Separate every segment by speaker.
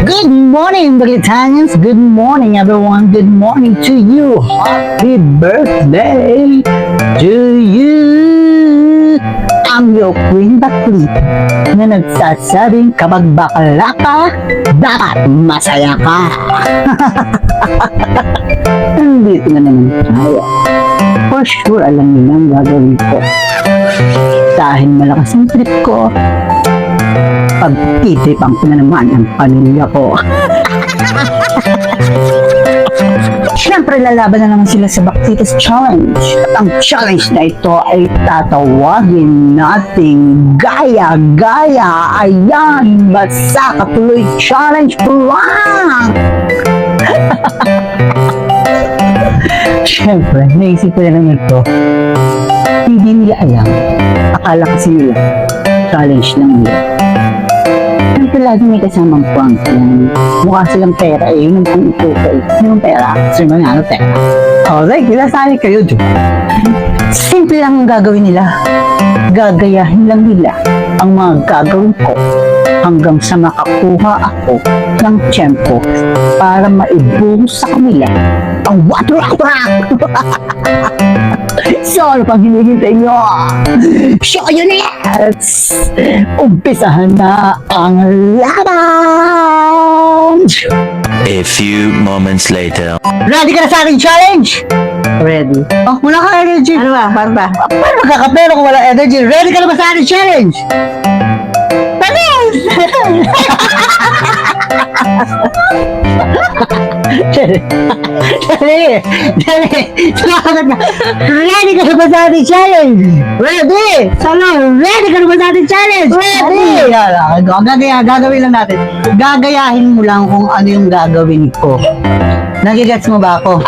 Speaker 1: Good morning, Britanians. Good morning, everyone. Good morning to you. Happy birthday to you. I'm your Queen Bakli na nagsasabing kapag bakla ka, dapat masaya ka. Nandito na naman tayo. For sure, alam niyo na ang gagawin ko. Dahil malakas ang trip ko, pagtitripan ko na naman ang pamilya ko. Siyempre, lalaban na naman sila sa Baktitas Challenge. At ang challenge na ito ay tatawagin nating gaya-gaya. Ayan, basta katuloy challenge prank! Siyempre, naisip ko na lang ito. Hindi nila alam. Akala kasi nila, challenge lang nila. Siyempre, lagi may kasamang prank yan. Mukha silang pera eh. Yun ang pang-itukoy. Yun ang pera. Kasi mga ano pera. Okay, kinasali kayo dyan. Simple lang ang gagawin nila. Gagayahin lang nila ang mga gagawin ko hanggang sa makakuha ako ng tiyempo para maibuhos sa kanila ang water rock. So, ano pang hinihintay nyo? Show you let's! Umpisahan na ang laban!
Speaker 2: A few moments later.
Speaker 1: Ready ka na sa aking challenge?
Speaker 3: Ready.
Speaker 1: Oh, wala ka energy.
Speaker 3: Ano ba? Paano ba?
Speaker 1: Paano magkakapero kung wala energy? Ready ka na ba sa aking challenge? Dali! Sumasagot na! Ready ka na ba sa ating challenge? Ready! Salo! Ready ka na ba sa ating challenge? Ready! Gagawin lang natin. Gagayahin mo lang kung ano yung gagawin ko. Nagigets mo ba ako?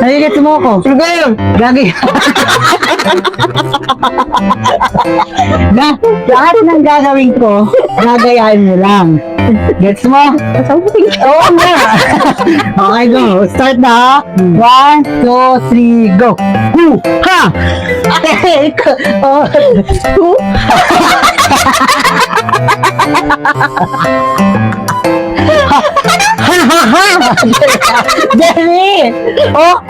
Speaker 1: Nagigets mo ako? Sige! Lahat ng gagawin ko, gagayahin mo lang. Gets mo? Oo nga! Okay, go. Start na. 1, 2, 3, go. Ha! Dali! Oh!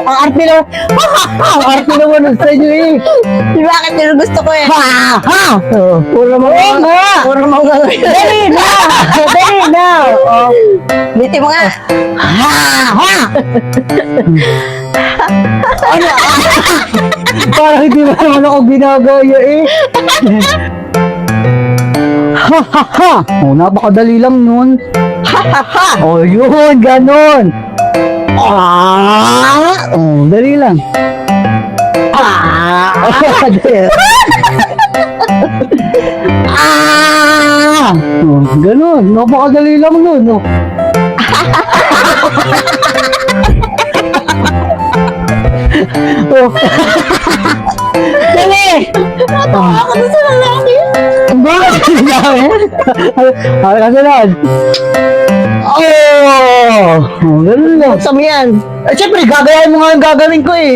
Speaker 1: Ang arte naman! Ang arte naman sa inyo eh!
Speaker 3: Bakit yun gusto ko eh?
Speaker 1: Ha! Ha!
Speaker 3: Puro mga...
Speaker 1: Oo nga!
Speaker 3: Puro mga...
Speaker 1: Dali na! Dali na! Oh.
Speaker 3: Biti mo nga.
Speaker 1: Ha! Ha! Ano? Parang hindi mo naman ako ginagaya eh. Ha ha ha! Oh, napakadali lang nun. Ha ha ha! Oh, yun, ganon. Ah! Oh, dali lang. Ah! Ah! Oh, ganon. Napakadali lang nun. Oh. Oh. Dali!
Speaker 3: Ako na sa lalaki.
Speaker 1: Bakit? Kasi lang. Oh! Ganun lang.
Speaker 3: Buksan mo yan.
Speaker 1: Eh, siyempre, gagayahin mo nga yung gagawin ko eh.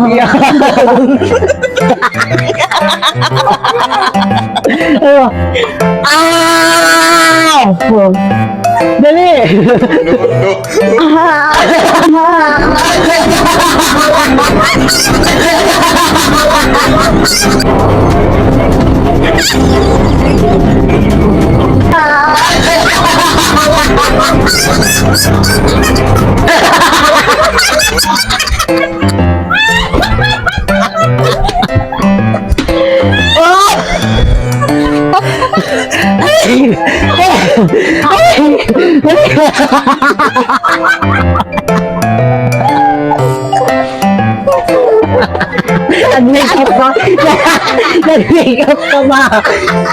Speaker 1: Yeah. Ah! Oh. Dali! Nag-makeup ka? Nag-makeup ka ba?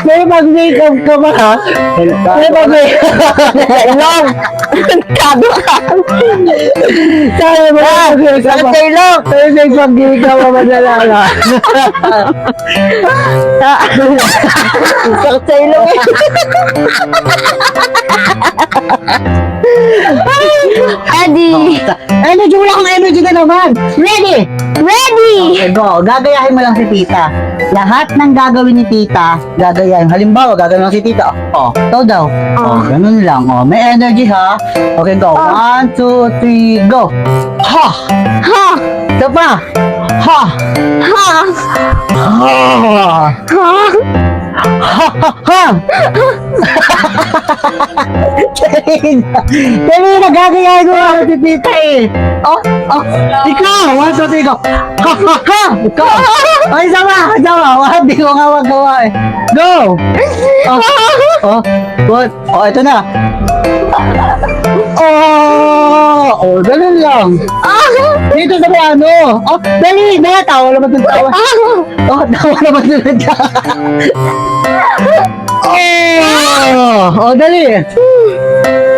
Speaker 1: May mag-makeup ka ba? May mag-makeup ka ba? Long! Kado ka! Sabi mo mag-makeup ka ba? Long! May mag-makeup ka ba madalala?
Speaker 3: Sakit sa ilong eh. Ready!
Speaker 1: Energy, wala akong energy na naman. Ready?
Speaker 3: Ready!
Speaker 1: Okay, go. Gagayahin mo lang si tita. Lahat ng gagawin ni tita, gagayahin. Halimbawa, gagawin lang si tita. Oh, ikaw daw. Oh, ganun lang. Oh, may energy ha. Okay, go. 1, 2, 3, go. Ha!
Speaker 3: Ha!
Speaker 1: Ito pa. Ha!
Speaker 3: Ha!
Speaker 1: Ha!
Speaker 3: Ha!
Speaker 1: Ha! Ha! Dali na, gagayahin mo lang si tita eh. Oh, oh, ikaw. 1, 2, 3, go. Ha! Ha! Ha! Ikaw. Oh, isa pa. Hindi ko nga magawa eh. Go! Oh, oh, what? Oh, ito na. Oh, ganun lang. Dito sa piano. Oh, dali, tawa naman yung tawa. Oh, tawa naman yung tawa. Oh, dali.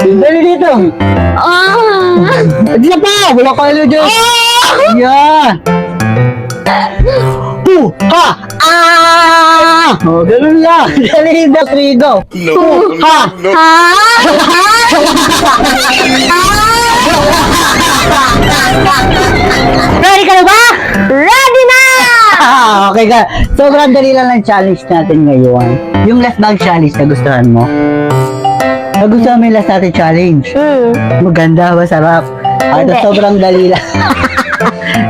Speaker 1: Dali dito. Di na pa, wala ka ilo dyan. Yan. Ha! Oh, ganun lang. Dali, dali, go. Ha! Ready ka na ba?
Speaker 3: Ready na!
Speaker 1: Okay ka. Sobrang dali lang ng challenge natin ngayon. Yung last bag challenge na gustuhan mo. Nagustuhan mo yung last natin challenge. Maganda, masarap. Ito
Speaker 3: Hindi.
Speaker 1: sobrang dali lang.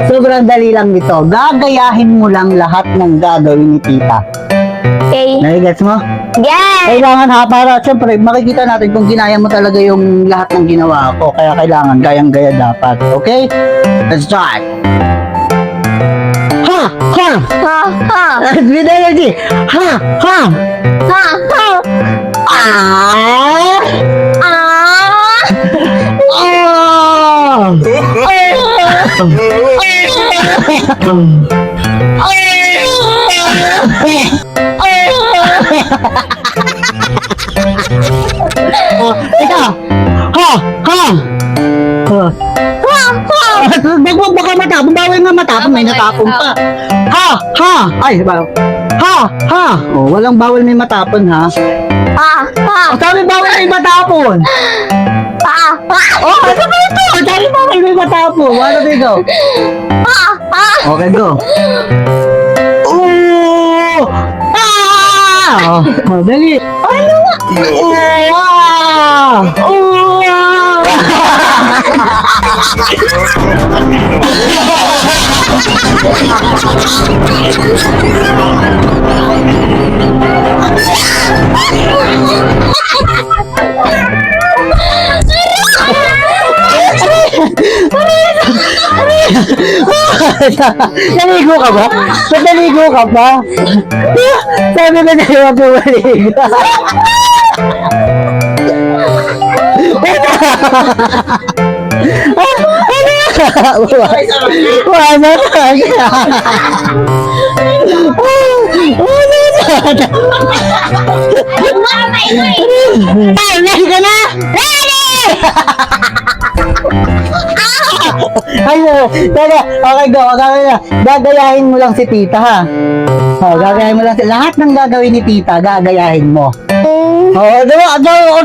Speaker 1: Sobrang dali lang nito. Gagayahin mo lang lahat ng gagawin ni tita.
Speaker 3: Okay.
Speaker 1: Nagigets mo?
Speaker 3: Yes!
Speaker 1: Kailangan ha, para siyempre makikita natin kung ginaya mo talaga yung lahat ng ginawa ko. Kaya kailangan, gayang-gaya dapat. Okay? Let's start! Ha! Ha!
Speaker 3: Ha! Ha!
Speaker 1: With energy! Ha! Ha!
Speaker 3: Ha! Ha!
Speaker 1: Ah!
Speaker 3: Ah!
Speaker 1: Ah! Ito! Ha! Ha! Baka matapon, bawal nga matapon, may natapon pa. Ha! Ha! Ay, bawal. Ha! Ha! Oh, walang bawal may matapon ha.
Speaker 3: Ha! Ha!
Speaker 1: Oh, sabi bawal may matapon.
Speaker 3: Ha! Ha!
Speaker 1: Oh, ano ba ito? Sabi bawal may matapon. Ano ba ito?
Speaker 3: Ha! Ha!
Speaker 1: Okay, go. Oh! Ah! Oh, dali. Ano nga? Ah! Naligo ka ba? Ba't naligo ka ba? Sabi ko na yung maligo. Wala Ready ka na? Ready! Ay, teka. Okay, go. Okay na. Gagayahin mo lang si tita, ha? Oh, gagayahin mo lang si... Lahat ng gagawin ni tita, gagayahin mo. Oh, diba?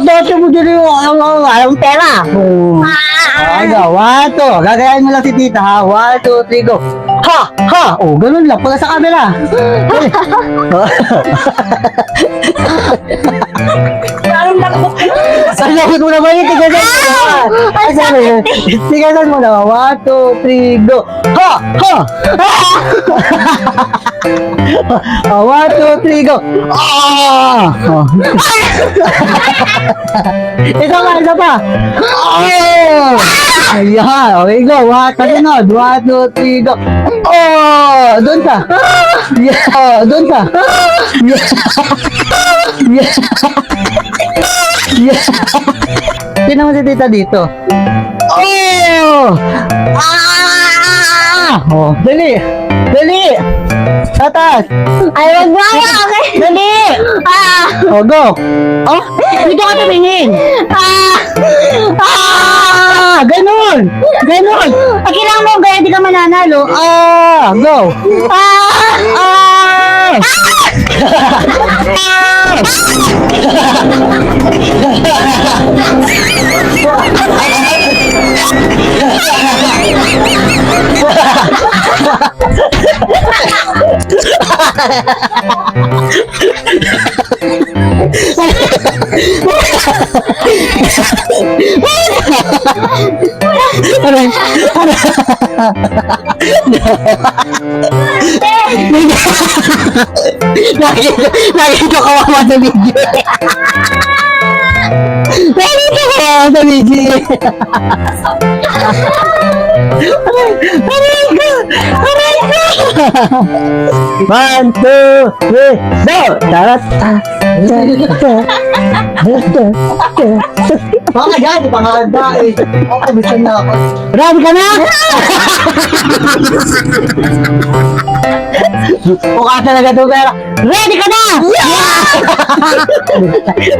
Speaker 1: Dati mo din yung pera. Okay, go. 1, 2. Gagayahin mo lang si tita, ha? 1, 2, 3, go. Ha! Ha! Oh, ganun lang. Pula sa camera. Salakot mo naman yun. Tigasan mo naman. Ay, sabi yun. Tigasan mo naman. 1, 2, 3, go. Ha! Ha! Oh, 1, 2, 3, go. Ah! Oh. Isa pa. Oh! Ayan. Okay, go. Kasunod. 1, 2, 3, go. Oh! Doon ka. Yeah. Doon ka. Yeah. Yeah. Yeah. Sino mo si tita dito? Oh! Ah! Oh, dali. Dali. Tatas.
Speaker 3: Ay, wag mo ako, okay?
Speaker 1: Dali. Oh, go. Oh, dito ka tumingin. Ganun. Ganun. Pag kailangan mo gaya, di ka mananalo. Go. Lagi ko kawawa sa video. Lagi ko kawawa sa video. Aray ko! Aray ko! 1, 2, 3, go! Tarata!
Speaker 4: Baka yan, panganda eh. Okay, gusto na ako.
Speaker 1: Ready ka na? Mukha talaga ito pero ready ka na?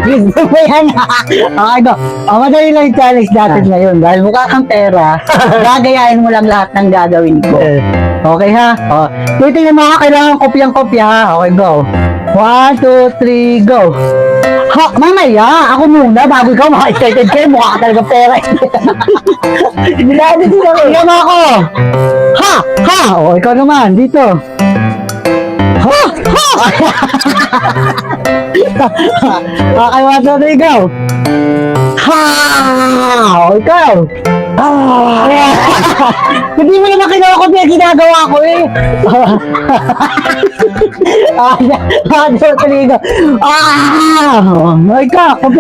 Speaker 1: Gusto mo yan? Okay, go. Madali lang yung challenge natin ngayon. Dahil mukha kang pera, gagayahin mo lang lahat ng gagawin ko. Okay ha? Titingnan mo ha, kailangan kopyang-kopya ha. Okay, go. 1, 2, 3, go. Ha, mamaya, ako muna, bago ikaw maka-excited kayo, mukha ka talaga pera. Tingnan mo ako. Ha! Ha! O, ikaw naman, dito. Ha! Ha! Okay, 1, 2, 3, go. Ha! O, ikaw. Hindi mo naman kinuha yung ginagawa ko eh. One, two, three, go. Oh my God. Ito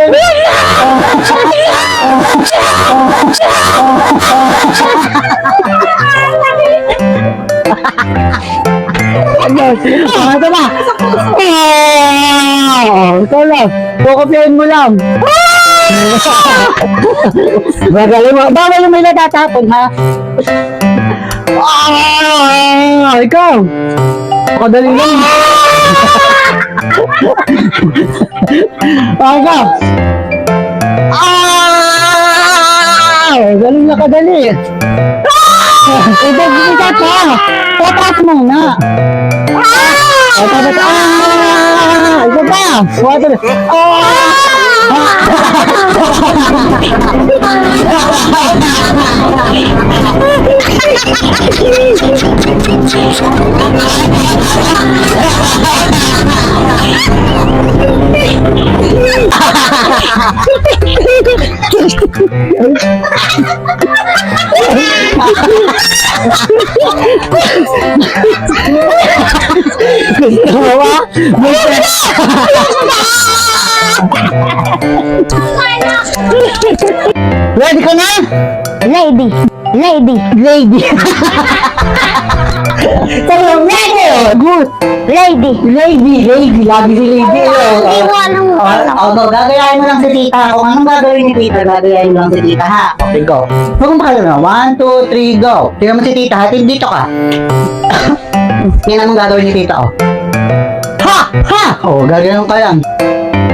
Speaker 1: na. Ito lang. Kukopyahin mo lang. Magaling mo. Bawal yung may natatapon, ha? Ikaw. Kadali lang. Ikaw. Galing na kadali. Ito, ito pa. Tataas mo na. Ito pa. Gusto mo ba? Ready ka na?
Speaker 3: Lady. Lady.
Speaker 1: Lady. Sabi ready. Good.
Speaker 3: Lady.
Speaker 1: Lady. Lady. Lagi si lady.
Speaker 3: Hindi mo alam mo.
Speaker 1: Gagayahin mo lang si tita. Kung anong gagawin ni tita, gagayahin mo lang si tita, ha? Okay, go. Huwag mong pakala na. 1, 2, 3, go. Tingnan mo si tita, ha? Dito ka. Tingnan mo gagawin ni tita, oh. Ha! Ha! Oh, gagayahin ka lang.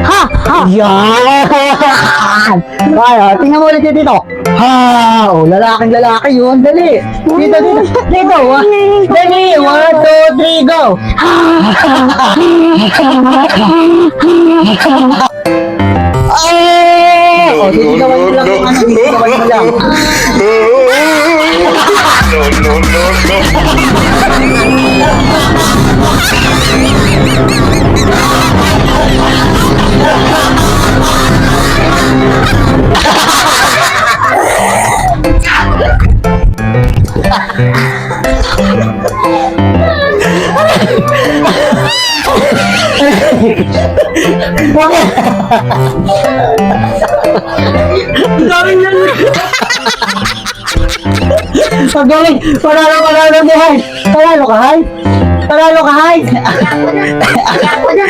Speaker 1: Ha! Ha! Yan! Kaya, tingnan mo ulit yung dito. Ha! Oh, lalaking lalaki yun. Dali. Dito, dito. Dito. Dali. 1, 2, 3, go. Ay! Oh, sisigawan mo lang kung ano. Sisigawan mo lang. Pagaling, panalo ni Hay. Panalo ka, Hay? Panalo ka, Hay?
Speaker 3: Ako na.